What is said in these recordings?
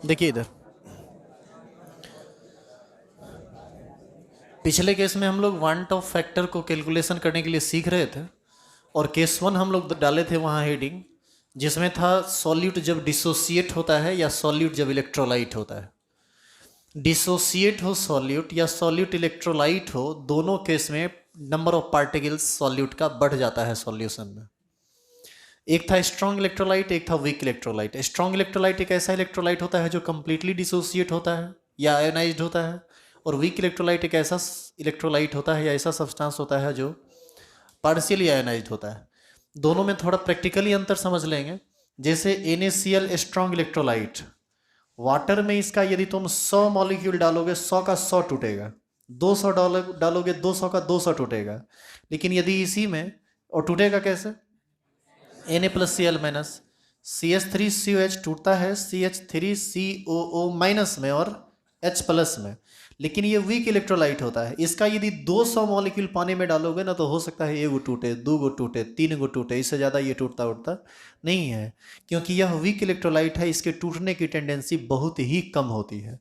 देखिए इधर पिछले केस में हम लोग वांट ऑफ फैक्टर को कैलकुलेशन करने के लिए सीख रहे थे और केस वन हम लोग डाले थे वहाँ हेडिंग जिसमें था सॉल्यूट जब डिसोसिएट होता है या सॉल्यूट जब इलेक्ट्रोलाइट होता है। डिसोसिएट हो सॉल्यूट या सॉल्यूट इलेक्ट्रोलाइट हो, दोनों केस में नंबर ऑफ पार्टिकल्स सॉल्यूट का बढ़ जाता है सॉल्यूशन में। एक था स्ट्रॉन्ग इलेक्ट्रोलाइट, एक था वीक इलेक्ट्रोलाइट। स्ट्रॉन्ग इलेक्ट्रोलाइट एक ऐसा इलेक्ट्रोलाइट होता है जो कंप्लीटली डिसोसिएट होता है या आयोनाइज्ड होता है, और वीक इलेक्ट्रोलाइट एक ऐसा इलेक्ट्रोलाइट होता है या ऐसा सब्सटेंस होता है जो पार्शियली आयोनाइज्ड होता है। दोनों में थोड़ा प्रैक्टिकली अंतर समझ लेंगे। जैसे NaCl स्ट्रॉन्ग इलेक्ट्रोलाइट, वाटर में इसका यदि तुम 100 मॉलिक्यूल डालोगे 100 का 100 टूटेगा, 200 डालोगे 200 का 200 टूटेगा। लेकिन यदि इसी में, और टूटेगा कैसे? Na+Cl माइनस CH3COH टूटता है CH3COO माइनस में और H प्लस में। लेकिन ये वीक इलेक्ट्रोलाइट होता है, इसका यदि 200 मॉलिक्यूल पानी में डालोगे ना तो हो सकता है 1 गो टूटे, 2 गो टूटे, 3 गो टूटे, इससे ज़्यादा ये टूटता उठता नहीं है, क्योंकि यह वीक इलेक्ट्रोलाइट है, इसके टूटने की टेंडेंसी बहुत ही कम होती है।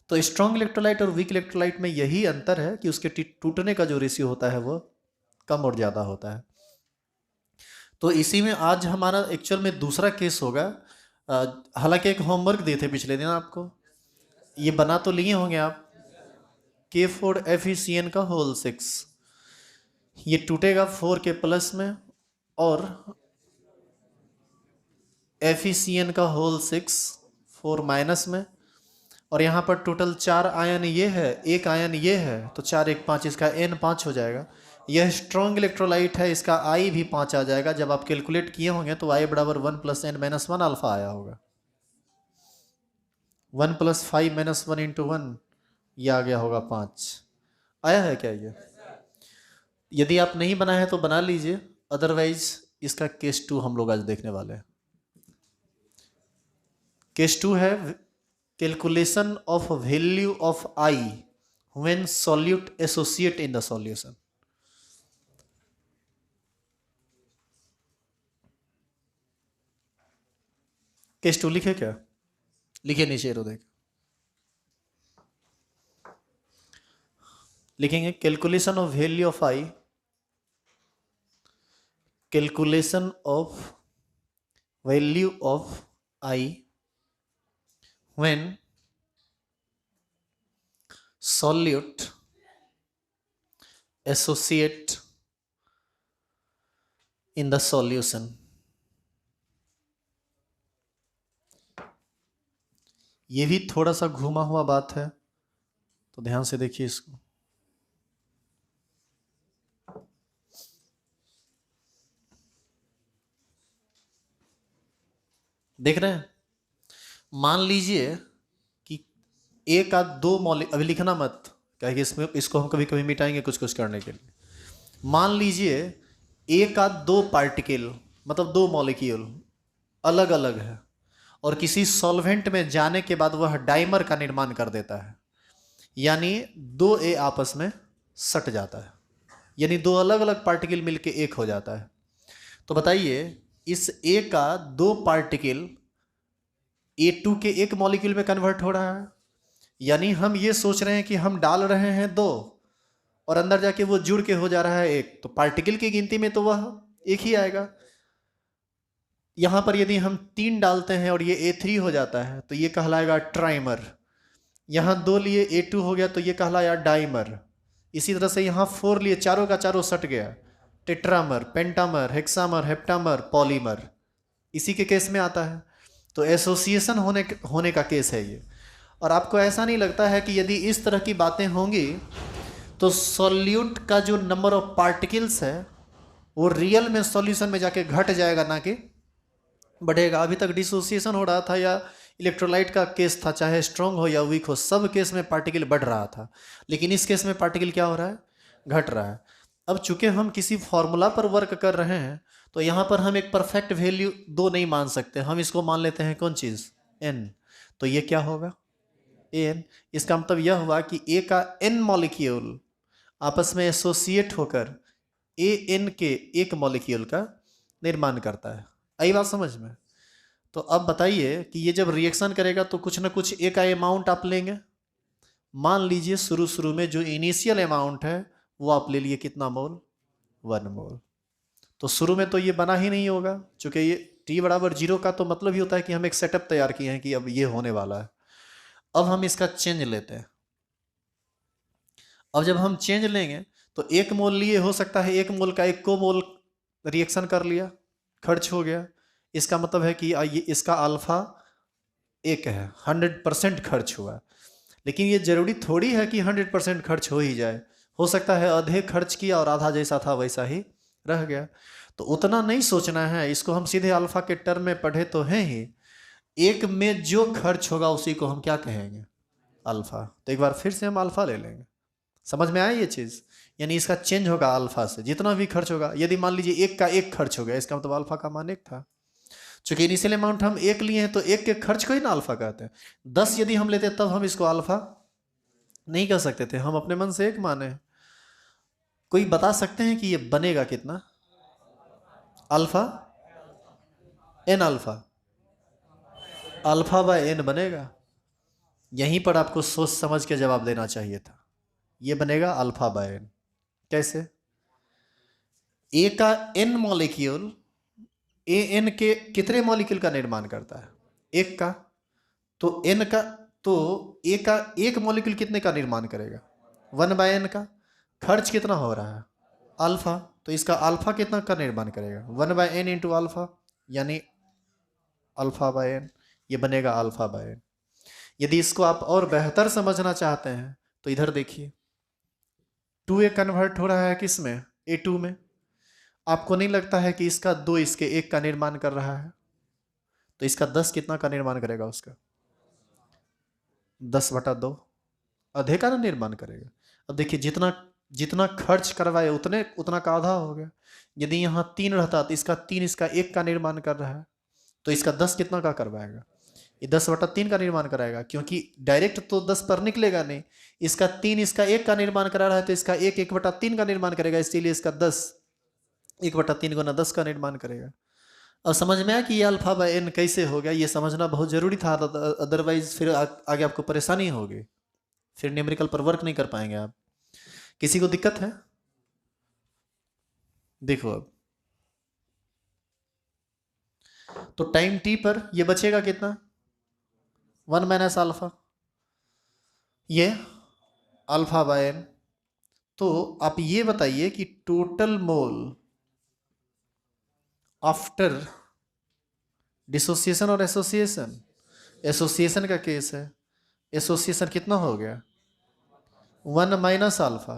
तो स्ट्रॉन्ग इलेक्ट्रोलाइट और वीक इलेक्ट्रोलाइट में यही अंतर है कि उसके टूटने का जो रेशियो होता है वो कम और ज़्यादा होता है। तो इसी में आज हमारा एक्चुअल में दूसरा केस होगा। हालांकि एक होमवर्क दिए थे पिछले दिन आपको, ये बना तो लिए होंगे आप। K4FeCN का होल 6, ये टूटेगा 4K प्लस में और FeCN का होल 6 4 माइनस में, और यहाँ पर टोटल 4 आयन ये है, एक आयन ये है, तो 4 1 5, इसका N 5 हो जाएगा। यह स्ट्रॉन्ग इलेक्ट्रोलाइट है, इसका I भी 5 आ जाएगा। जब आप कैलकुलेट किए होंगे तो I बराबर 1 + n-1 अल्फा आया होगा। 1 + 5 - 1 × 1, ये आ गया होगा 5। आया है क्या ये? यदि आप नहीं बनाए हैं तो बना लीजिए, अदरवाइज इसका केस 2 हम लोग आज देखने वाले हैं। केस 2 है calculation of value of I when solute associate in the solution. Case 2 लिखे क्या? लिखे नीचे रो देख, लिखेंगे calculation of value of I, calculation of value of I when solute associate in the solution। ये भी थोड़ा सा घुमा हुआ बात है, तो ध्यान से देखिए इसको। देख रहे हैं? मान लीजिए कि एक आध दो अभी लिखना मत, क्या कि इसमें इसको हम कभी कभी मिटाएंगे कुछ कुछ करने के लिए। मान लीजिए एक आध दो पार्टिकल, मतलब 2 मॉलिक्यूल अलग अलग है, और किसी सॉल्वेंट में जाने के बाद वह डाइमर का निर्माण कर देता है, यानी 2A आपस में सट जाता है, यानी 2 अलग अलग पार्टिकल मिलके एक हो जाता है। तो बताइए इस A का 2 पार्टिकल A2 के एक मॉलिक्यूल में कन्वर्ट हो रहा है, यानी हम ये सोच रहे हैं कि हम डाल रहे हैं 2 और अंदर जाके वो जुड़ के हो जा रहा है 1, तो पार्टिकल की गिनती में तो वह एक ही आएगा। यहाँ पर यदि हम 3 डालते हैं और ये A3 हो जाता है तो ये कहलाएगा ट्राइमर। यहाँ 2 लिए A2 हो गया तो ये कहलाया डाइमर। इसी तरह से यहाँ 4 लिए, चारों का चारों सट गया, टेट्रामर, पेंटामर, हेक्सामर, हेप्टामर, पॉलीमर, इसी के केस में आता है। तो एसोसिएशन होने का केस है ये। और आपको ऐसा नहीं लगता है कि यदि इस तरह की बातें होंगी तो सॉल्यूट का जो नंबर ऑफ पार्टिकल्स है वो रियल में सॉल्यूशन में जाके घट जाएगा, ना कि बढ़ेगा? अभी तक डिसोसिएशन हो रहा था या इलेक्ट्रोलाइट का केस था, चाहे स्ट्रॉन्ग हो या वीक हो, सब केस में पार्टिकल बढ़ रहा था, लेकिन इस केस में पार्टिकल क्या हो रहा है? घट रहा है। अब चूंकि हम किसी फॉर्मूला पर वर्क कर रहे हैं तो यहाँ पर हम एक परफेक्ट वैल्यू 2 नहीं मान सकते, हम इसको मान लेते हैं कौन चीज़? n। तो ये क्या होगा? an। इसका मतलब यह हुआ कि A का n मॉलिक्यूल आपस में एसोसिएट होकर an के एक मॉलिक्यूल का निर्माण करता है। आई बात समझ में? तो अब बताइए कि ये जब रिएक्शन करेगा तो कुछ ना कुछ एक अमाउंट आप लेंगे। मान लीजिए शुरू शुरू में जो इनिशियल अमाउंट है वो आप ले लिए कितना मोल, 1 मोल। तो शुरू में तो ये बना ही नहीं होगा, क्योंकि ये t बराबर 0 का तो मतलब ही होता है कि हम एक सेटअप तैयार किए हैं कि अब ये होने वाला है। अब हम इसका चेंज लेते हैं। अब जब हम चेंज लेंगे तो 1 मोल लिए, हो सकता है 1 मोल का 1 को मोल रिएक्शन कर लिया, खर्च हो गया। इसका मतलब है कि ये इसका अल्फा 1 है, 100% खर्च हुआ। लेकिन ये जरूरी थोड़ी है कि 100% खर्च हो ही जाए, हो सकता है आधे खर्च किया और आधा जैसा था वैसा ही रह गया। तो उतना नहीं सोचना है, इसको हम सीधे अल्फा के टर्म में पढ़े तो हैं ही। 1 में जो खर्च होगा उसी को हम क्या कहेंगे, अल्फा। तो एक बार फिर से हम अल्फा ले लेंगे। समझ में आया ये चीज़? यानी इसका चेंज होगा अल्फा से, जितना भी खर्च होगा। यदि मान लीजिए 1 का 1 खर्च हो गया, इसका मतलब अल्फा का मान 1 था। चूंकि इनिशियल अमाउंट हम 1 लिए हैं तो 1 के खर्च को ही ना अल्फा कहते हैं। 10 यदि हम लेते तब हम इसको अल्फा नहीं कह सकते थे, हम अपने मन से 1 माने। कोई बता सकते हैं कि ये बनेगा कितना, alpha n, alpha by n बनेगा। यहीं पर आपको सोच समझ के जवाब देना चाहिए था। ये बनेगा अल्फा बाय एन। कैसे? ए का एन मॉलिक्यूल, ए एन के कितने मॉलिक्यूल का निर्माण करता है, 1 का। तो एन का, तो ए का 1 मॉलिक्यूल कितने का निर्माण करेगा, 1 बाय एन का। खर्च कितना हो रहा है, अल्फा। तो इसका अल्फा कितना का निर्माण करेगा, 1 बाय एन इंटू अल्फा, यानी अल्फा बाय एन। ये बनेगा अल्फा बाय एन। यदि इसको आप और बेहतर समझना चाहते हैं तो इधर देखिए, 2a कन्वर्ट हो रहा है किस में, A2 में। आपको नहीं लगता है कि इसका 2 इसके 1 का निर्माण कर रहा है? तो इसका 10 कितना का निर्माण करेगा, उसका 10/2 आधे का ना निर्माण करेगा। अब देखिए, जितना जितना खर्च करवाए उतना का आधा हो गया। यदि यहाँ 3 रहता तो इसका 3 इसका 1 का निर्माण कर रहा है, तो इसका 10 कितना का करवाएगा, ये 10/3 का निर्माण कराएगा। क्योंकि डायरेक्ट तो 10 पर निकलेगा नहीं, इसका 3 इसका 1 का निर्माण करा रहा है, तो इसका 1 1/3 का निर्माण करेगा। इसीलिए इसका 10 1/3 गुना 10 का निर्माण करेगा। अब समझ में आया कि ये अल्फा बाय एन कैसे हो गया? ये समझना बहुत जरूरी था, अदरवाइज फिर आगे आपको परेशानी होगी, फिर न्यूमेरिकल पर वर्क नहीं कर पाएंगे आप। किसी को दिक्कत है? देखो अब तो टाइम टी पर ये बचेगा कितना, 1 माइनस अल्फा, ये अल्फा बाय एन। तो आप ये बताइए कि टोटल मोल आफ्टर डिसोसिएशन और एसोसिएशन, एसोसिएशन का केस है, एसोसिएशन कितना हो गया, 1 minus alpha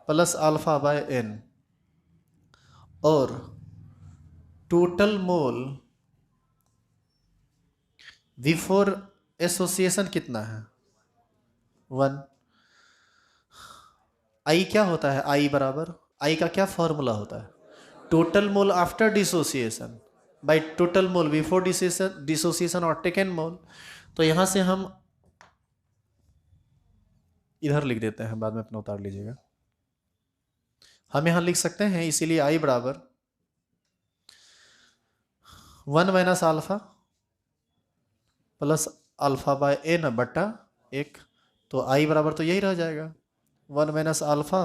plus alpha by n. और टोटल मोल बिफोर एसोसिएशन कितना है, 1। आई क्या होता है, आई बराबर, आई का क्या फॉर्मूला होता है, total mole after dissociation by total mole before dissociation और टेकन मोल। तो यहां से हम इधर लिख देते हैं, बाद में अपना उतार लीजिएगा। हम यहां लिख सकते हैं, इसीलिए आई बराबर 1 minus alpha plus alpha by n बटा 1। तो आई बराबर तो यही रह जाएगा, 1 minus alpha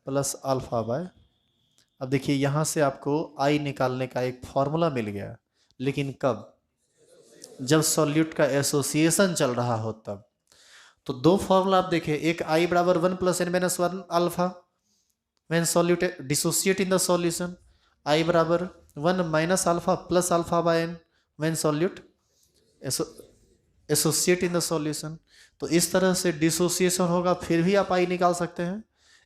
plus alpha bye. अब देखिए, यहाँ से आपको आई निकालने का एक फॉर्मूला मिल गया, लेकिन कब, जब सॉल्यूट का एसोसिएशन चल रहा हो तब। तो 2 फॉर्मूला आप देखिए, एक आई बराबर 1 plus N minus 1 alpha when solute dissociate in the solution, I बराबर 1 minus alpha plus alpha by N when solute associate in the solution. तो इस तरह से डिसोसिएशन होगा फिर भी आप आई निकाल सकते हैं,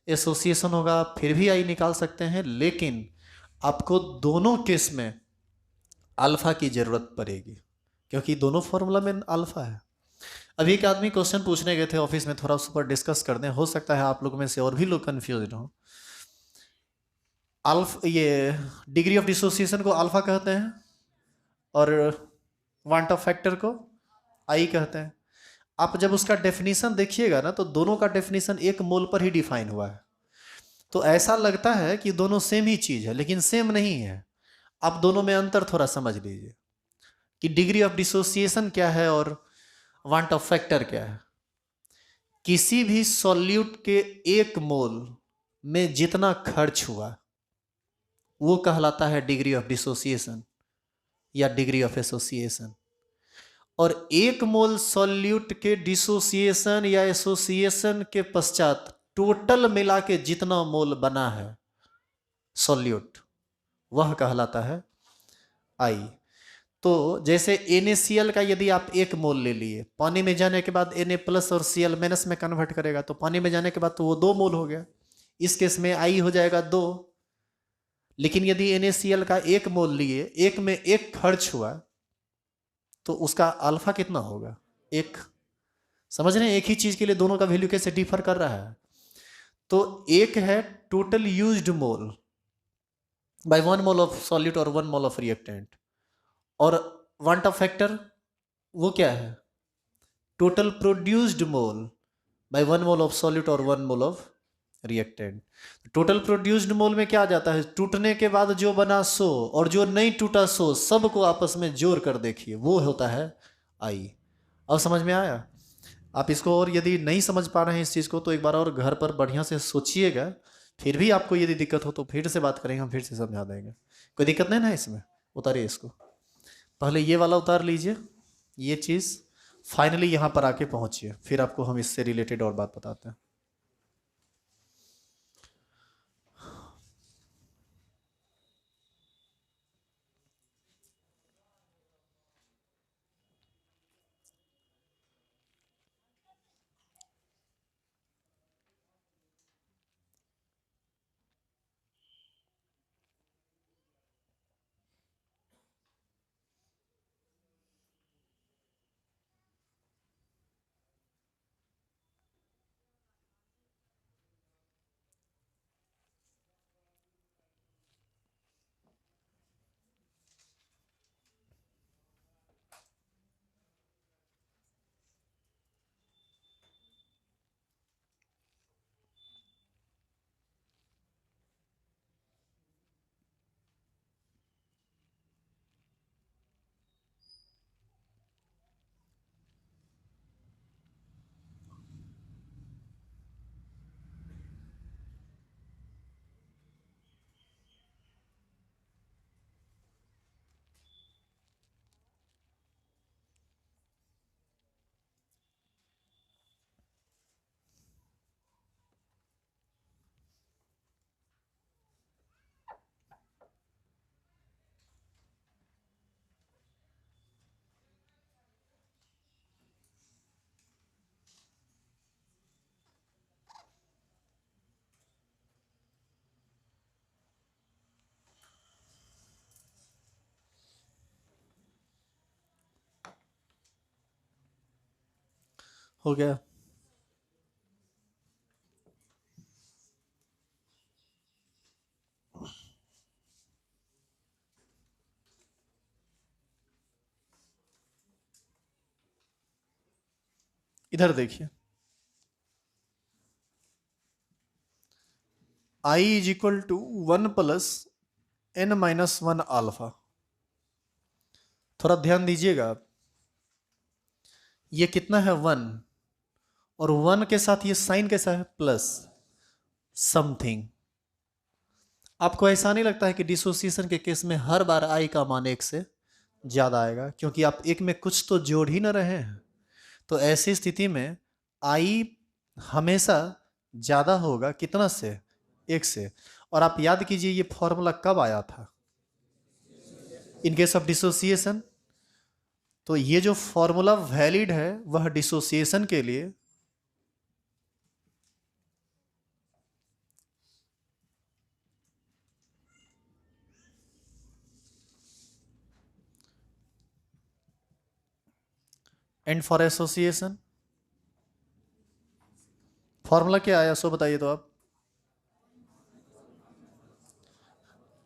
एसोसिएशन होगा फिर भी आई निकाल सकते हैं, लेकिन आपको दोनों केस में अल्फा की जरूरत पड़ेगी, क्योंकि दोनों फॉर्मूला में अल्फा है। अभी एक आदमी क्वेश्चन पूछने गए थे ऑफिस में, थोड़ा उस पर डिस्कस कर दें, हो सकता है आप लोग में से और भी लोग कंफ्यूज हो। ये डिग्री ऑफ डिसोसिएशन को अल्फा कहते हैं और वांट ऑफ फैक्टर को आई कहते हैं। आप जब उसका डेफिनेशन देखिएगा ना, तो दोनों का डेफिनेशन 1 मोल पर ही डिफाइन हुआ है। तो ऐसा लगता है कि दोनों सेम ही चीज है, लेकिन सेम नहीं है। आप दोनों में अंतर थोड़ा समझ लीजिए। कि डिग्री ऑफ डिसोसिएशन क्या है और वांट ऑफ फैक्टर क्या है। किसी भी सॉल्यूट के 1 मोल में जितना खर्च हुआ वो कहलाता है डिग्री ऑफ डिसोसिएशन या डिग्री ऑफ एसोसिएशन। और 1 मोल सॉल्यूट के डिसोसिएशन या एसोसिएशन के पश्चात टोटल मिला के जितना मोल बना है सॉल्यूट वह कहलाता है आई। तो जैसे NaCl का यदि आप 1 मोल ले लिए, पानी में जाने के बाद Na प्लस और Cl माइनस में कन्वर्ट करेगा तो पानी में जाने के बाद तो वो 2 मोल हो गया, इस केस में आई हो जाएगा 2। लेकिन यदि NaCl का 1 मोल लिए, 1 में 1 खर्च हुआ तो उसका अल्फा कितना होगा 1। समझ रहे हैं, एक ही चीज के लिए दोनों का वैल्यू कैसे डिफर कर रहा है। तो 1 है total used mole by 1 mole of solute और 1 मोल ऑफ रिएक्टेंट, और वांट ऑफ फैक्टर वो क्या है total produced mole by 1 mole of solute और 1 mole of reactant. Total produced mole में क्या आ जाता है, टूटने के बाद जो बना सो और जो नहीं टूटा सो सबको आपस में जोड़ कर देखिए, वो होता है आई। अब समझ में आया। आप इसको और यदि नहीं समझ पा रहे हैं इस चीज़ को तो एक बार और घर पर बढ़िया से सोचिएगा, फिर भी आपको यदि दिक्कत हो तो फिर से बात करेंगे, हम फिर से समझा देंगे, कोई दिक्कत नहीं ना इसमें। उतारिए इसको, पहले ये वाला उतार लीजिए, ये चीज़ फाइनली यहाँ पर आके पहुँचिए, फिर आपको हम इससे रिलेटेड और बात बताते हैं। हो गया। इधर देखिए, I इज इक्वल टू 1 प्लस n माइनस 1 अल्फा। थोड़ा ध्यान दीजिएगा आप, ये कितना है 1, और 1 के साथ ये साइन कैसा है प्लस समथिंग। आपको ऐसा नहीं लगता है कि डिसोसिएशन के केस में हर बार आई का मान 1 से ज़्यादा आएगा, क्योंकि आप एक में कुछ तो जोड़ ही ना रहे हैं। तो ऐसी स्थिति में आई हमेशा ज़्यादा होगा कितना से 1 से। और आप याद कीजिए ये फॉर्मूला कब आया था इन केस ऑफ डिसोसिएशन। तो ये जो फॉर्मूला वैलिड है वह डिसोसिएशन के लिए एंड फॉर एसोसिएशन फॉर्मूला क्या आया सो बताइए तो आप।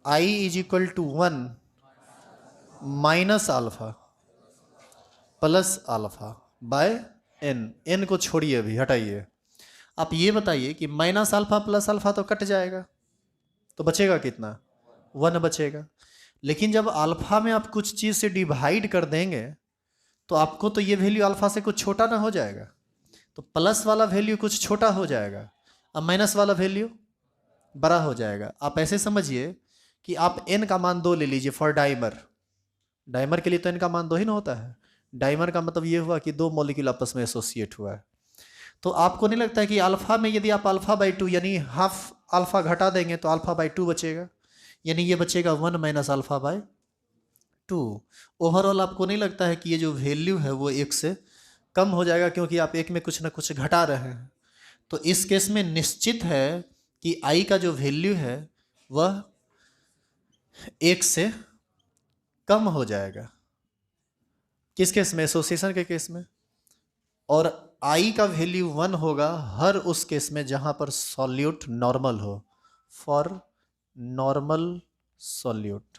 I is equal to 1 minus alpha plus alpha by N को छोड़िए, अभी हटाइए। आप ये बताइए कि माइनस अल्फा प्लस अल्फा तो कट जाएगा, तो बचेगा कितना 1 बचेगा। लेकिन जब अल्फा में आप कुछ चीज़ से डिवाइड कर देंगे तो आपको तो ये वैल्यू अल्फा से कुछ छोटा ना हो जाएगा, तो प्लस वाला वैल्यू कुछ छोटा हो जाएगा, अब माइनस वाला वैल्यू बड़ा हो जाएगा। आप ऐसे समझिए कि आप n का मान 2 ले लीजिए फॉर डाइमर। डाइमर के लिए तो n का मान 2 ही ना होता है। डाइमर का मतलब ये हुआ कि 2 मॉलिक्यूल आपस में एसोसिएट हुआ है। तो आपको नहीं लगता है कि अल्फा में यदि आप अल्फा बाई 2 यानी हाफ अल्फा घटा देंगे तो अल्फा बाई 2 बचेगा, यानी ये बचेगा 1 माइनस अल्फा बाई 2। ओवरऑल आपको नहीं लगता है कि ये जो वैल्यू है वो 1 से कम हो जाएगा, क्योंकि आप एक में कुछ ना कुछ घटा रहे हैं। तो इस केस में निश्चित है कि आई का जो वैल्यू है वह 1 से कम हो जाएगा। किस केस में? एसोसिएशन के केस में। और आई का वैल्यू 1 होगा हर उस केस में जहां पर सॉल्यूट नॉर्मल हो, फॉर नॉर्मल सॉल्यूट।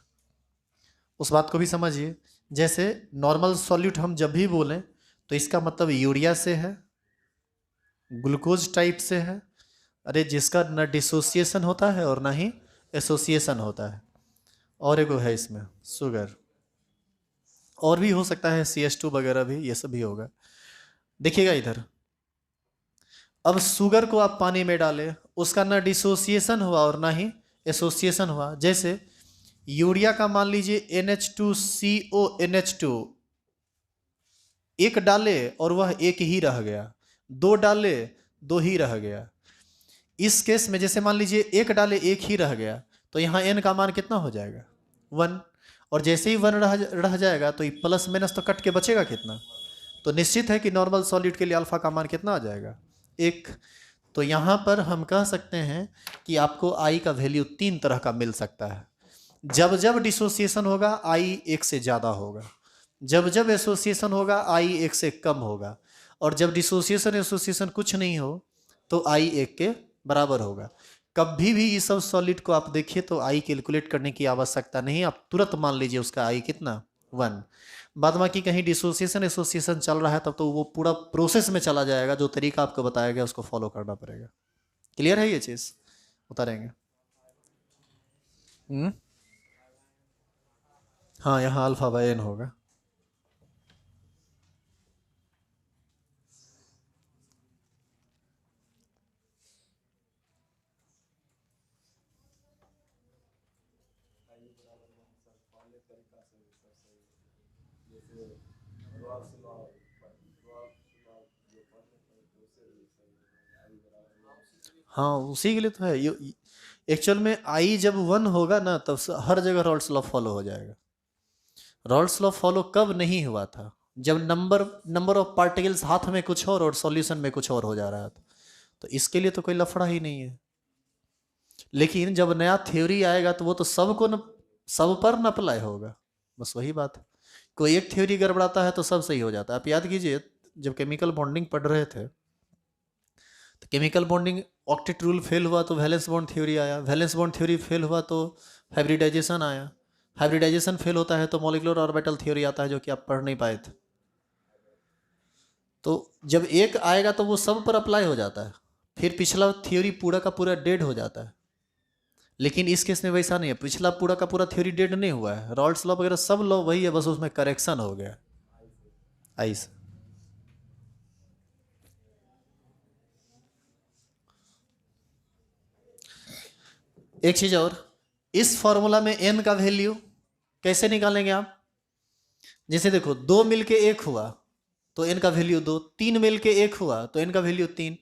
उस बात को भी समझिए, जैसे नॉर्मल सॉल्यूट हम जब भी बोलें तो इसका मतलब यूरिया से है, ग्लूकोज टाइप से है, अरे जिसका न डिसोसिएशन होता है और ना ही एसोसिएशन होता है, और एक है इसमें शुगर, और भी हो सकता है CH2 वगैरह भी, ये सब भी होगा। देखिएगा इधर, अब शुगर को आप पानी में डालें, उसका ना डिसोसिएशन हुआ और ना ही एसोसिएशन हुआ। जैसे यूरिया का मान लीजिए NH2CONH2, एक डाले और वह एक ही रह गया, दो डाले दो ही रह गया। इस केस में जैसे मान लीजिए एक डाले एक ही रह गया, तो यहाँ n का मान कितना हो जाएगा? 1। और जैसे ही 1 रह जाएगा तो प्लस माइनस तो कट के बचेगा कितना? तो निश्चित है कि नॉर्मल सॉल्यूट के लिए अल्फा का मान कितना आ जाएगा? 1। तो यहाँ पर हम कह सकते हैं कि आपको आई का वैल्यू 3 तरह का मिल सकता है। जब जब डिसोसिएशन होगा आई 1 से ज़्यादा होगा, जब जब एसोसिएशन होगा आई 1 से कम होगा, और जब डिसोसिएशन एसोसिएशन कुछ नहीं हो तो आई 1 के बराबर होगा। कभी भी ये सब सॉलिड को आप देखिए तो आई कैलकुलेट करने की आवश्यकता नहीं, आप तुरंत मान लीजिए उसका आई कितना? 1। बाद बाकी कहीं डिसोसिएशन एसोसिएशन चल रहा है तब तो वो पूरा प्रोसेस में चला जाएगा, जो तरीका आपको बताया गया उसको फॉलो करना पड़ेगा। क्लियर है ये चीज़? उतारेंगे। हाँ, यहाँ अल्फा बाय n होगा। हाँ, उसी के लिए तो है। एक्चुअल में आई जब 1 होगा ना तब हर जगह रॉल्स लॉ फॉलो हो जाएगा। रॉल्स लॉ फॉलो कब नहीं हुआ था? जब नंबर ऑफ पार्टिकल्स हाथ में कुछ और सॉल्यूशन में कुछ और हो जा रहा था। तो इसके लिए तो कोई लफड़ा ही नहीं है। लेकिन जब नया थ्योरी आएगा तो वो तो सबको न, सब पर न अप्लाई होगा, बस वही बात है। कोई एक थ्योरी गड़बड़ाता है तो सब सही हो जाता है। आप याद कीजिए, जब केमिकल बॉन्डिंग पढ़ रहे थे तो chemical bonding octet rule fail हुआ तो वैलेंस बॉन्ड थ्योरी आया, वैलेंस बॉन्ड थ्योरी फेल हुआ तो हाइब्रिडाइजेशन आया, हाइब्रिडाइजेशन फेल होता है तो मॉलिक्यूलर ऑर्बिटल थ्योरी आता है, जो कि आप पढ़ नहीं पाए थे। तो जब एक आएगा तो वो सब पर अप्लाई हो जाता है, फिर पिछला थ्योरी पूरा का पूरा डेड हो जाता है। लेकिन इस केस में वैसा नहीं है, पिछला पूरा का पूरा थ्योरी डेड नहीं हुआ है, रॉल्स लॉ वगैरह सब लॉ वही है, बस उसमें करेक्शन हो गया आई से। एक चीज और, इस फॉर्मूला में n का वैल्यू कैसे निकालेंगे आप? जैसे देखो, 2 मिलके 1 हुआ तो n का वैल्यू 2, 3 मिलके 1 हुआ तो n का वैल्यू 3,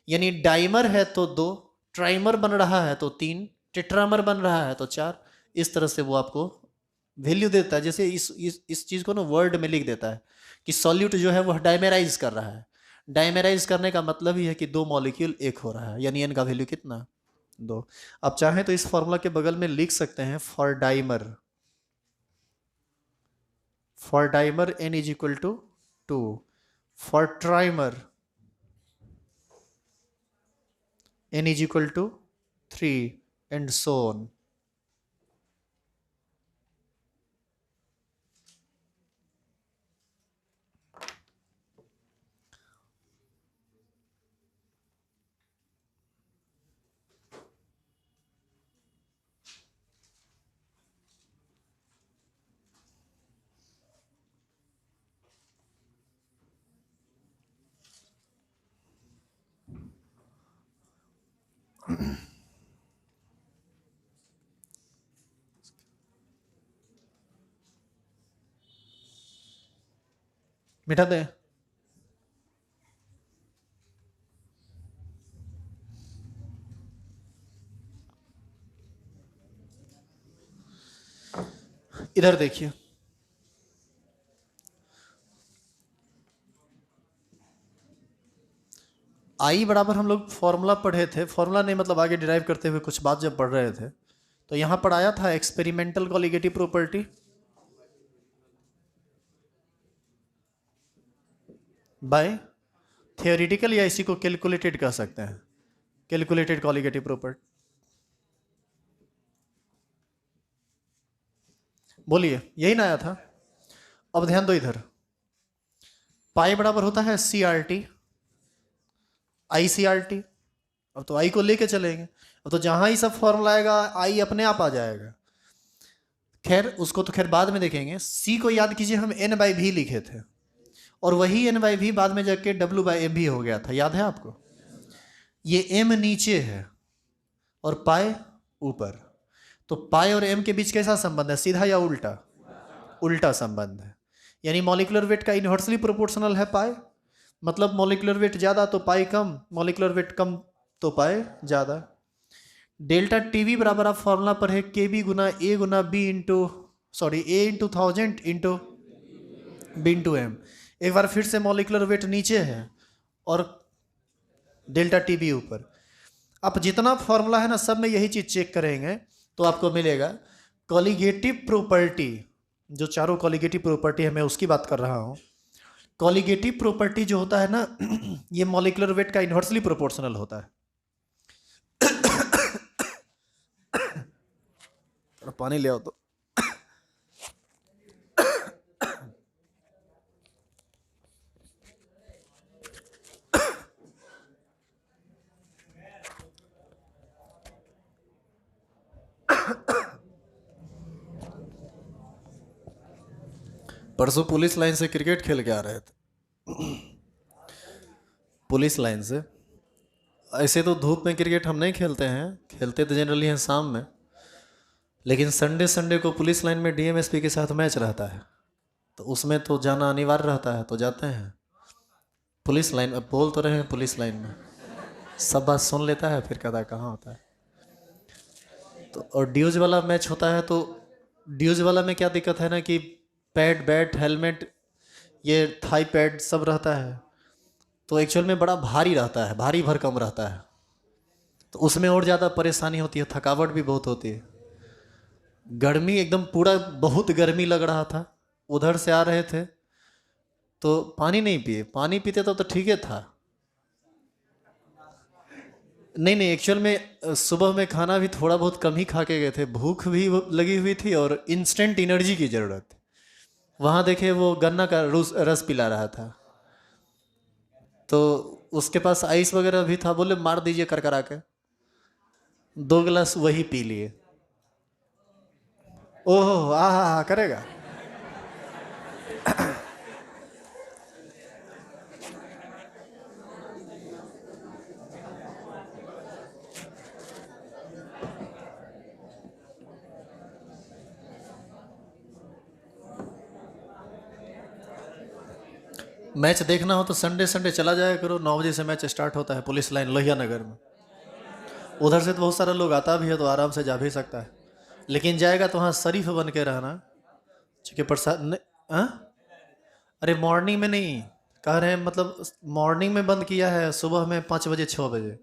यानी डाइमर है तो 2, ट्राइमर बन रहा है तो 3, टेट्रामर बन रहा है तो 4। इस तरह से वो आपको वैल्यू देता है। जैसे इस चीज को ना वर्ड में लिख देता है कि सॉल्यूट जो है वह डाइमेराइज कर रहा है। डाइमेराइज करने का मतलब ही है कि 2 मॉलिक्यूल एक हो रहा है, यानी n का वैल्यू कितना? 2। आप चाहें तो इस फॉर्मूला के बगल में लिख सकते हैं for dimer, for dimer n is equal to 2, for trimer n is equal to 3, and so on. मिटा दे। इधर देखिए, आई बराबर हम लोग फॉर्मूला पढ़े थे, फॉर्मूला नहीं मतलब आगे डिराइव करते हुए कुछ बात जब पढ़ रहे थे तो यहां पर आया था experimental colligative property bye theoretical, या इसी को कैलकुलेटेड कह सकते हैं, कैलकुलेटेड कॉलिगेटिव प्रॉपर्टी। बोलिए, यही ना आया था। अब ध्यान दो इधर, पाई बराबर होता है सी आर टी, आई सी आर टी। अब तो आई को लेके चलेंगे, अब तो जहां ही सब फॉर्मूला आएगा आई अपने आप आ जाएगा। खैर उसको तो खैर बाद में देखेंगे। सी को याद कीजिए, हम एन बाई भी लिखे थे, और वही एन बाई भी बाद में जाके डब्ल्यू बाई एम भी हो गया था, याद है आपको? ये एम नीचे है और पाए ऊपर, तो पाए और एम के बीच कैसा संबंध है, सीधा या उल्टा? उल्टा संबंध है। यानी मॉलिक्यूलर वेट का इनवर्सली प्रोपोर्शनल है पाए, मतलब मॉलिक्यूलर वेट ज़्यादा तो पाई कम, मॉलिक्यूलर वेट कम तो पाए ज़्यादा। डेल्टा टीवी बराबर आप फॉर्मूला पर है के बी गुना ए गुना B into A into 1000 into B into M. एक बार फिर से मॉलिक्यूलर वेट नीचे है और डेल्टा टीबी ऊपर। आप जितना फॉर्मूला है ना सब में यही चीज़ चेक करेंगे तो आपको मिलेगा कॉलिगेटिव प्रॉपर्टी। जो चारों कॉलिगेटिव प्रॉपर्टी है मैं उसकी बात कर रहा हूँ। कॉलिगेटिव प्रॉपर्टी जो होता है ना ये मॉलिक्यूलर वेट का इन्वर्सली प्रोपोर्शनल होता है। पानी ले आओ तो। परसों पुलिस लाइन से क्रिकेट खेल के आ रहे थे। पुलिस लाइन से, ऐसे तो धूप में क्रिकेट हम नहीं खेलते हैं, खेलते तो जनरली हैं शाम में, लेकिन संडे संडे को पुलिस लाइन में डीएमएसपी के साथ मैच रहता है तो उसमें तो जाना अनिवार्य रहता है, तो जाते हैं पुलिस लाइन। अब बोल तो रहे हैं पुलिस लाइन में, सब बात सुन लेता है फिर कहता है कहाँ होता है। तो और ड्यूज वाला मैच होता है, तो ड्यूज वाला में क्या दिक्कत है ना कि पैड बैट हेलमेट ये थाई पैड सब रहता है, तो एक्चुअल में बड़ा भारी रहता है, भारी भरकम रहता है, तो उसमें और ज़्यादा परेशानी होती है, थकावट भी बहुत होती है। गर्मी एकदम पूरा बहुत गर्मी लग रहा था, उधर से आ रहे थे तो पानी नहीं पिए, पानी पीते तो ठीक है था। नहीं नहीं, एक्चुअल में सुबह में खाना भी थोड़ा बहुत कम ही खा के गए थे, भूख भी लगी हुई थी और इंस्टेंट एनर्जी की ज़रूरत थी। वहाँ देखे वो गन्ना का रस पिला रहा था, तो उसके पास आइस वगैरह भी था, बोले मार दीजिए कर करा के, 2 गिलास वही पी लिए। ओहो आ करेगा। मैच देखना हो तो संडे संडे चला जाया करो, 9 बजे से मैच स्टार्ट होता है पुलिस लाइन लोहिया नगर में। उधर से तो बहुत सारा लोग आता भी है तो आराम से जा भी सकता है, लेकिन जाएगा तो वहाँ शरीफ बन के रहना, क्योंकि प्रसाद हाँ। अरे मॉर्निंग में नहीं कह रहे हैं, मतलब मॉर्निंग में बंद किया है, सुबह में 5 बजे 6 बजे।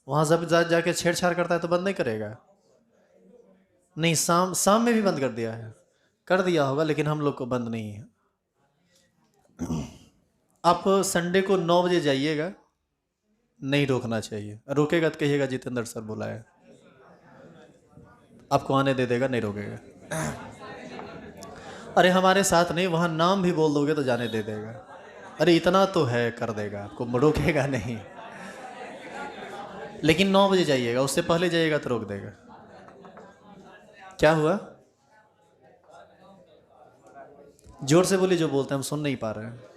वहाँ जब जाके छेड़छाड़ करता है तो बंद नहीं करेगा। नहीं, शाम में भी बंद कर दिया है, कर दिया होगा, लेकिन हम लोग को बंद नहीं है। आप संडे को 9 बजे जाइएगा, नहीं रोकना चाहिए, रोकेगा तो कहिएगा जितेंद्र सर बुलाया, आपको आने दे देगा, नहीं रोकेगा। अरे हमारे साथ नहीं, वहाँ नाम भी बोल दोगे तो जाने दे देगा। अरे इतना तो है, कर देगा, आपको रोकेगा नहीं। लेकिन 9 बजे जाइएगा, उससे पहले जाइएगा तो रोक देगा। क्या हुआ? जोर से बोलिए, जो बोलते हैं हम सुन नहीं पा रहे हैं।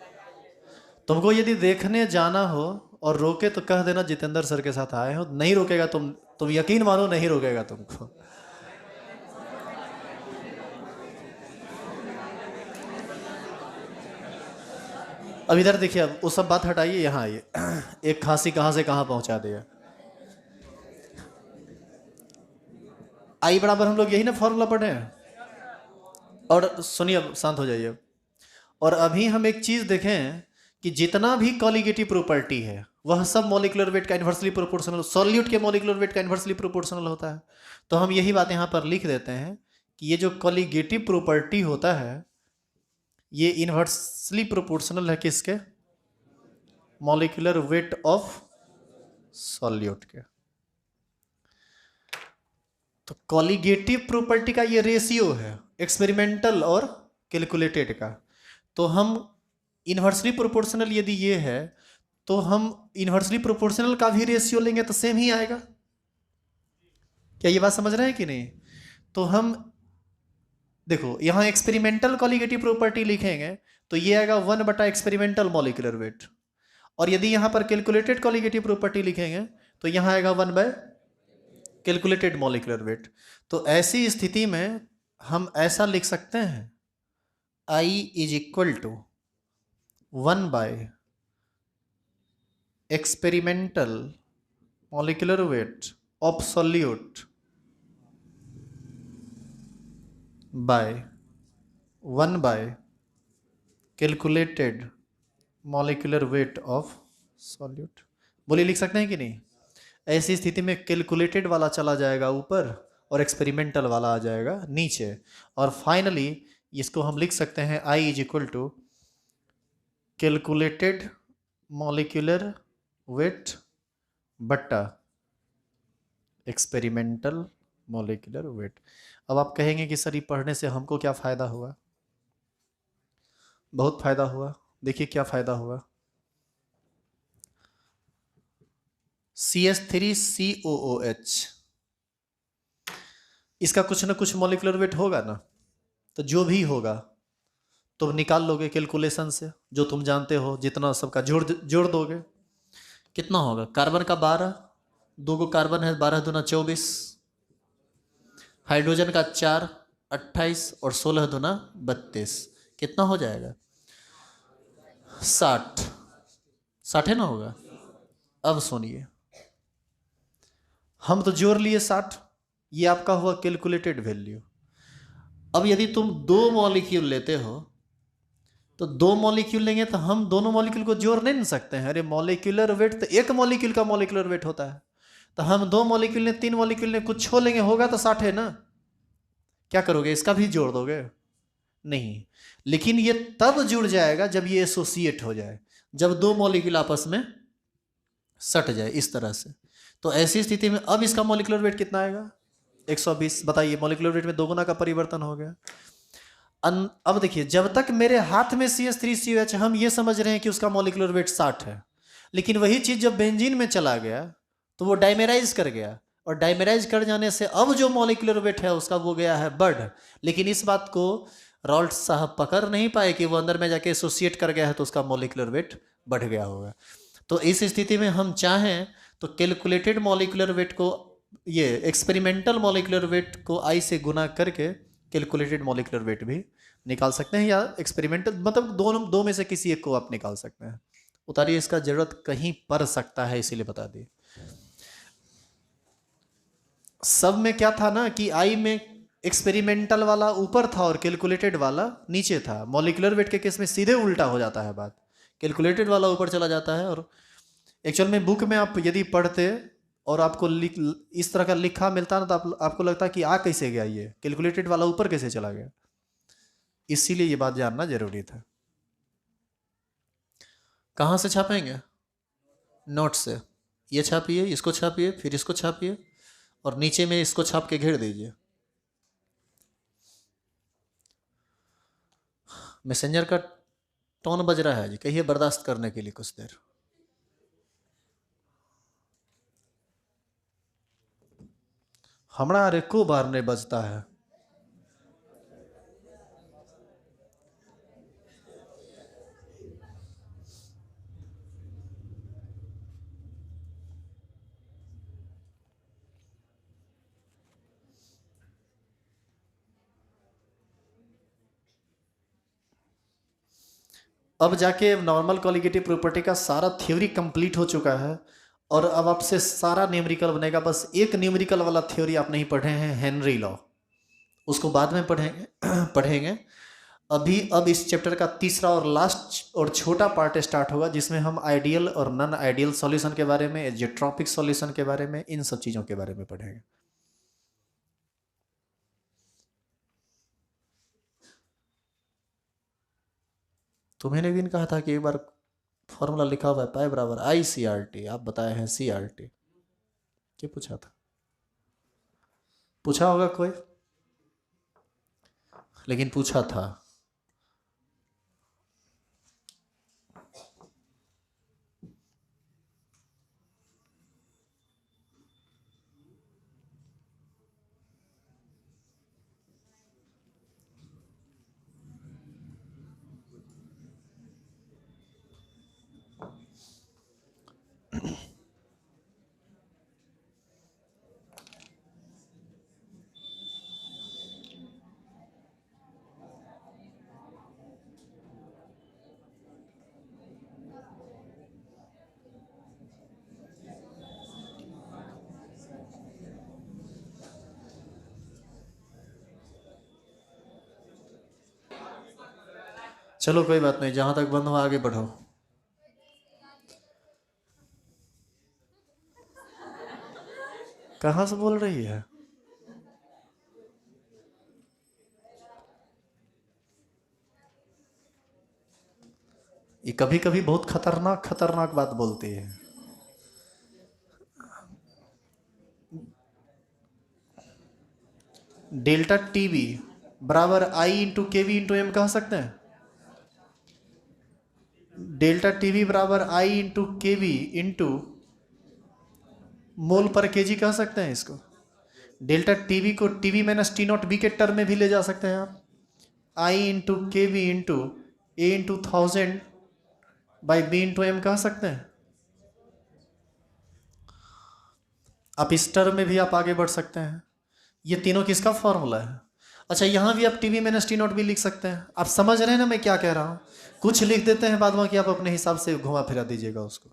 तुमको यदि देखने जाना हो और रोके तो कह देना जितेंद्र सर के साथ आए हो, नहीं रोकेगा तुम तुम यकीन मानो नहीं रोकेगा तुमको। अब इधर देखिए, अब वो सब बात हटाइए, यहाँ आइए। एक खांसी कहाँ से कहाँ पहुंचा दिया। आई बराबर हम लोग यही ना फॉर्मूला पढ़े हैं। और सुनिए, अब शांत हो जाइए। और अभी हम एक चीज देखें कि जितना भी कॉलिगेटिव प्रॉपर्टी है वह सब मॉलिक्यूलर वेट का इन्वर्सली प्रोपोर्शनल, सॉल्यूट के मॉलिक्यूलर वेट का इन्वर्सली प्रोपोर्शनल होता है। तो हम यही बात यहाँ पर लिख देते हैं कि ये जो कॉलिगेटिव प्रॉपर्टी होता है ये इन्वर्सली प्रोपोर्शनल है किसके? मॉलिक्यूलर वेट ऑफ सॉल्यूट के। तो कॉलिगेटिव प्रॉपर्टी का ये रेशियो है एक्सपेरिमेंटल और कैलकुलेटेड का। तो हम इन्वर्सली प्रोपोर्शनल यदि ये है तो हम इन्वर्सली प्रोपोर्शनल का भी रेशियो लेंगे तो सेम ही आएगा। क्या ये बात समझ रहे हैं कि नहीं? तो हम देखो यहां एक्सपेरिमेंटल कॉलिगेटिव प्रॉपर्टी लिखेंगे तो ये आएगा 1 बटा एक्सपेरिमेंटल मॉलिक्यूलर वेट। और यदि यहां पर कैलकुलेटेड कॉलिगेटिव प्रॉपर्टी लिखेंगे तो यहां आएगा 1 बाय कैलकुलेटेड मॉलिक्यूलर वेट। तो ऐसी स्थिति में हम ऐसा लिख सकते हैं I is equal to 1 by experimental molecular weight of solute by 1 by calculated molecular weight of solute. बोलिए लिख सकते हैं कि नहीं? ऐसी स्थिति में कैलकुलेटेड वाला चला जाएगा ऊपर और एक्सपेरिमेंटल वाला आ जाएगा नीचे। और फाइनली इसको हम लिख सकते हैं I is equal to calculated molecular weight बट्टा एक्सपेरिमेंटल मॉलिक्यूलर वेट। अब आप कहेंगे कि सर ये पढ़ने से हमको क्या फ़ायदा हुआ? बहुत फ़ायदा हुआ। देखिए क्या फ़ायदा हुआ। CH3COOH, इसका कुछ ना कुछ मॉलिक्यूलर वेट होगा ना। तो जो भी होगा तुम निकाल लोगे कैलकुलेशन से, जो तुम जानते हो जितना सबका जोड़ दोगे। कितना होगा? कार्बन का 12, 2 गो कार्बन है, 12 दूना 24, हाइड्रोजन का 4, 28 और 16 दूना 32। कितना हो जाएगा? 60। 60 है ना होगा। अब सुनिए, हम तो जोड़ लिए 60, ये आपका हुआ कैलकुलेटेड वैल्यू। अब यदि तुम 2 मॉलिक्यूल लेते हो तो 2 मॉलिक्यूल लेंगे तो हम दोनों मॉलिक्यूल को जोड़ नहीं सकते हैं। अरे मॉलिक्यूलर वेट तो एक मॉलिक्यूल का मॉलिक्यूलर वेट होता है। तो हम 2 मॉलिक्यूल ने 3 मॉलिक्यूल ने कुछ छो लेंगे, होगा तो 60 है ना। क्या करोगे? इसका भी जोड़ दोगे? नहीं। लेकिन ये तब जुड़ जाएगा जब ये एसोसिएट हो जाए, जब 2 मॉलिक्यूल आपस में सट जाए इस तरह से। तो ऐसी स्थिति में अब इसका मॉलिक्यूलर वेट कितना आएगा? 120। बताइए, मॉलिक्यूलर वेट में 2 गुना का परिवर्तन हो गया। अब देखिए, जब तक मेरे हाथ में CH3COH हम ये समझ रहे हैं कि उसका मॉलिक्यूलर वेट 60 है, लेकिन वही चीज जब बेंजीन में चला गया तो वो डाइमेराइज कर गया, और डाइमेराइज कर जाने से अब जो मॉलिक्यूलर वेट है उसका वो गया है बढ़। लेकिन इस बात को रॉल्ट साहब पकड़ नहीं पाए कि वो अंदर में जाके एसोसिएट कर गया है तो उसका मॉलिक्यूलर वेट बढ़ गया होगा। तो इस स्थिति में हम चाहें तो कैलकुलेटेड मॉलिक्यूलर वेट को, ये एक्सपेरिमेंटल मॉलिक्यूलर वेट को I से गुना करके कैलकुलेटेड मॉलिक्यूलर वेट भी निकाल सकते हैं, या एक्सपेरिमेंटल मतलब दोनों, दो में से किसी एक को आप निकाल सकते हैं। उतारिए, इसका जरूरत कहीं पड़ सकता है इसीलिए बता दिए। सब में क्या था ना कि I में एक्सपेरिमेंटल वाला ऊपर था और कैलकुलेटेड वाला नीचे था। मॉलिक्यूलर वेट के केस में सीधे उल्टा हो जाता है बात, कैलकुलेटेड वाला ऊपर चला जाता है। और एक्चुअल में बुक में आप यदि पढ़ते और आपको इस तरह का लिखा मिलता ना तो आपको लगता कि आ कैसे गया, ये कैलकुलेटेड वाला ऊपर कैसे चला गया। इसीलिए ये बात जानना जरूरी था। कहाँ से छापेंगे? नोट से। ये छापिए, इसको छापिए, फिर इसको छापिए और नीचे में इसको छाप के घेर दीजिए। मैसेंजर का टोन बज रहा है जी, कहिए बर्दाश्त करने के लिए कुछ देर। हमारा अरे को बार नहीं बजता है। अब जाके नॉर्मल कॉलिगेटिव प्रॉपर्टी का सारा थ्योरी कंप्लीट हो चुका है और अब आपसे सारा न्यूमेरिकल बनेगा। बस एक न्यूमेरिकल वाला थ्योरी आप नहीं पढ़े हैं, हेनरी लॉ, उसको बाद में पढ़ेंगे पढ़ेंगे। अभी अब इस चैप्टर का तीसरा और लास्ट और छोटा पार्ट स्टार्ट होगा जिसमें हम आइडियल और नॉन आइडियल सॉल्यूशन के बारे में, एजेट्रोपिक सॉल्यूशन के बारे में, इन सब चीज़ों के बारे में पढ़ेंगे। तुम्हें लेकिन कहा था कि एक बार फॉर्मूला लिखा हुआ है पाई बराबर आई सी आर टी, आप बताए हैं सी आर टी। क्या पूछा था? पूछा होगा कोई, लेकिन पूछा था। चलो कोई बात नहीं, जहां तक बंद हो आगे बढ़ो। कहां से बोल रही है? ये कभी कभी बहुत खतरनाक खतरनाक बात बोलती है। डेल्टा टीवी बराबर I into K V into M कह सकते हैं। डेल्टा टीवी बराबर I into K V into mole पर केजी कह सकते हैं इसको। डेल्टा टीवी को TV minus T nought B के टर्म में भी ले जा सकते हैं आप। I into K V into A into 1000 by B into M कह सकते हैं। आप इस टर्म में भी आप आगे बढ़ सकते हैं। ये तीनों किसका फॉर्मूला है? अच्छा, यहाँ भी आप टीवी माइनस टी नॉट भी लिख सकते हैं। आप समझ रहे हैं ना मैं क्या कह रहा हूँ? कुछ लिख देते हैं बाद में कि आप अपने हिसाब से घुमा फिरा दीजिएगा उसको।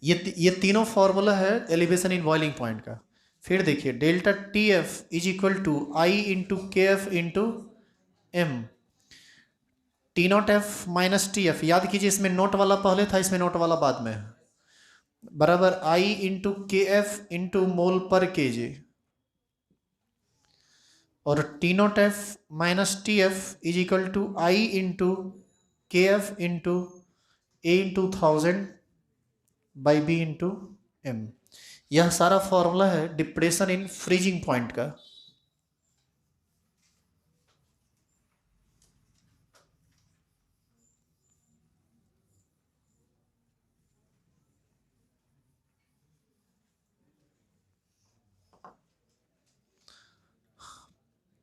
ये तीनों फॉर्मूला है एलिवेशन इन बॉइलिंग पॉइंट का। फिर देखिए delta T F is equal to I into K F into M. T not F minus T F, याद कीजिए इसमें नोट वाला पहले था, इसमें नोट वाला बाद में है, बराबर I into K F into mole per K G. और T not F minus T F is equal to I into K F into A into 1000 by B into M. यह सारा फॉर्मूला है depression in freezing point का।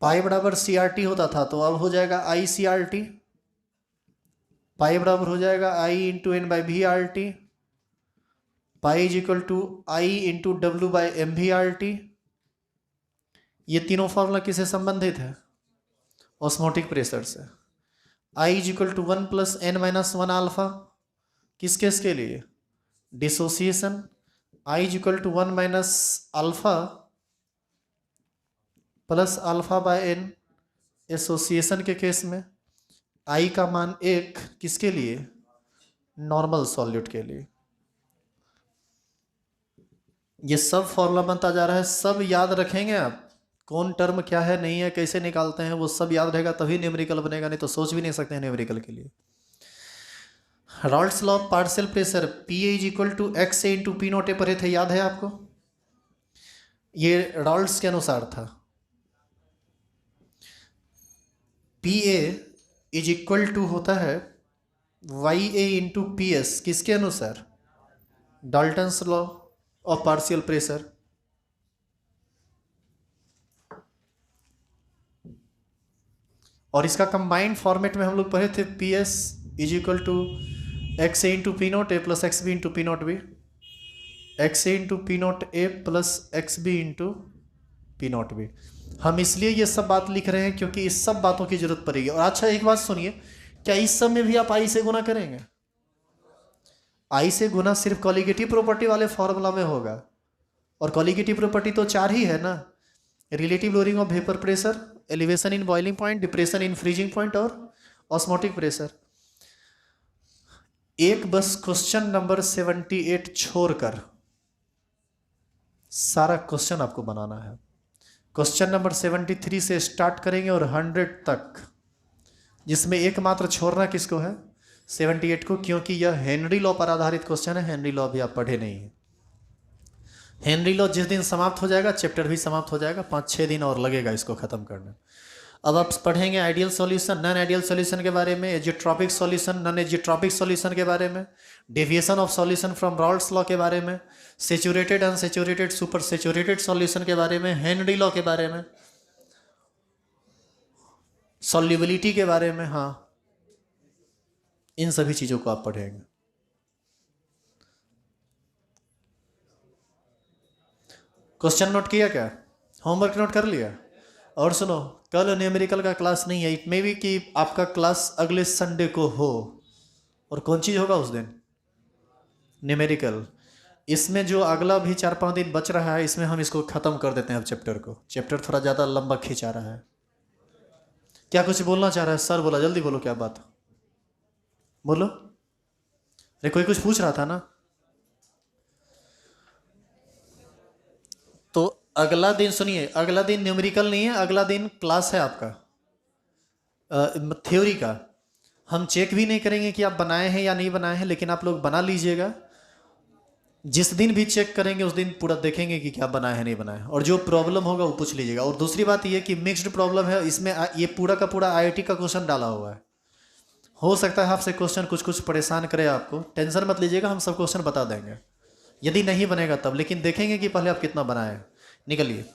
पाई बराबर C R T होता था, तो अब हो जाएगा आई सी आर टी। पाई बराबर हो जाएगा I into N by V R T. Pi is equal to I into W by M V R T. ये तीनों फॉर्मूला किससे संबंधित है? ऑस्मोटिक प्रेशर से। I is equal to 1 plus N minus 1 alpha, किस केस के लिए? Dissociation. I is equal to 1 minus alpha plus alpha by N association के केस में। आई का मान 1 किसके लिए? नॉर्मल सॉल्यूट के लिए। ये सब फॉर्मूला बनता जा रहा है, सब याद रखेंगे आप। कौन टर्म क्या है नहीं है कैसे निकालते हैं वो सब याद रहेगा, तभी न्यूमेरिकल बनेगा, नहीं तो सोच भी नहीं सकते हैं न्यूमेरिकल के लिए। Raoult's law of partial pressure P A is equal to X A into P note A पढ़े थे, याद है आपको? ये रॉल्ड्स के अनुसार था। P A is equal to होता है Y A into P S, किसके अनुसार? Dalton's law of partial pressure. और इसका कंबाइंड फॉर्मेट में हम लोग पढ़े थे P S is equal to X A into P note A plus X B into P naught B. X A into P note A plus X B into P naught B. हम इसलिए ये सब बात लिख रहे हैं क्योंकि इस सब बातों की जरूरत पड़ेगी। और अच्छा एक बात सुनिए, क्या इस सब में भी आप आई से गुना करेंगे? आई से गुना सिर्फ कॉलिगेटिव प्रॉपर्टी वाले फॉर्मूला में होगा, और कॉलिगेटिव प्रॉपर्टी तो 4 ही है ना, relative lowering of vapour pressure, elevation in boiling point, depression in freezing point और ऑस्मोटिक प्रेशर। एक बस क्वेश्चन नंबर 78 छोड़कर सारा क्वेश्चन आपको बनाना है। क्वेश्चन नंबर 73 से स्टार्ट करेंगे और 100 तक, जिसमें एकमात्र छोड़ना किसको है? 78 को, क्योंकि यह हेनरी लॉ पर आधारित क्वेश्चन है। हेनरी लॉ भी आप पढ़े नहीं है। हेनरी लॉ जिस दिन समाप्त हो जाएगा चैप्टर भी समाप्त हो जाएगा, 5-6 दिन और लगेगा इसको खत्म करने। अब आप पढ़ेंगे ideal solution, non ideal solution के बारे में, azeotropic solution, non azeotropic solution के बारे में, deviation of solution from Raoult's law के बारे में, saturated unsaturated super saturated solution के बारे में, हेनरी लॉ के बारे में, सॉल्युबिलिटी के बारे में। हाँ, इन सभी चीजों को आप पढ़ेंगे। क्वेश्चन नोट किया क्या? होमवर्क नोट कर लिया? और सुनो, कल न्यूमेरिकल का क्लास नहीं है। इट मे बी कि आपका क्लास अगले संडे को हो। और कौन चीज होगा उस दिन? न्यूमेरिकल। इसमें जो अगला भी 4-5 दिन बच रहा है, इसमें हम इसको खत्म कर देते हैं। अब चैप्टर को, चैप्टर थोड़ा ज़्यादा लंबा खींचा रहा है। क्या कुछ बोलना चाह रहा है? सर बोला, जल्दी बोलो, क्या बात? बोलो। अरे कोई कुछ पूछ रहा था ना। तो अगला दिन सुनिए, अगला दिन न्यूमेरिकल नहीं है, अगला दिन क्लास है आपका थ्योरी का। हम चेक भी नहीं करेंगे कि आप बनाए हैं या नहीं बनाए हैं, लेकिन आप लोग बना लीजिएगा। जिस दिन भी चेक करेंगे उस दिन पूरा देखेंगे कि क्या बनाया है नहीं बनाया है, और जो प्रॉब्लम होगा वो पूछ लीजिएगा। और दूसरी बात ये कि मिक्स्ड प्रॉब्लम है, इसमें ये पूरा का पूरा आईआईटी का क्वेश्चन डाला हुआ है। हो सकता है आपसे क्वेश्चन कुछ कुछ परेशान करे आपको, टेंशन मत लीजिएगा, हम सब क्वेश्चन बता देंगे। यदि नहीं बनेगा तब, लेकिन देखेंगे कि पहले आप कितना बनाए। निकलिए।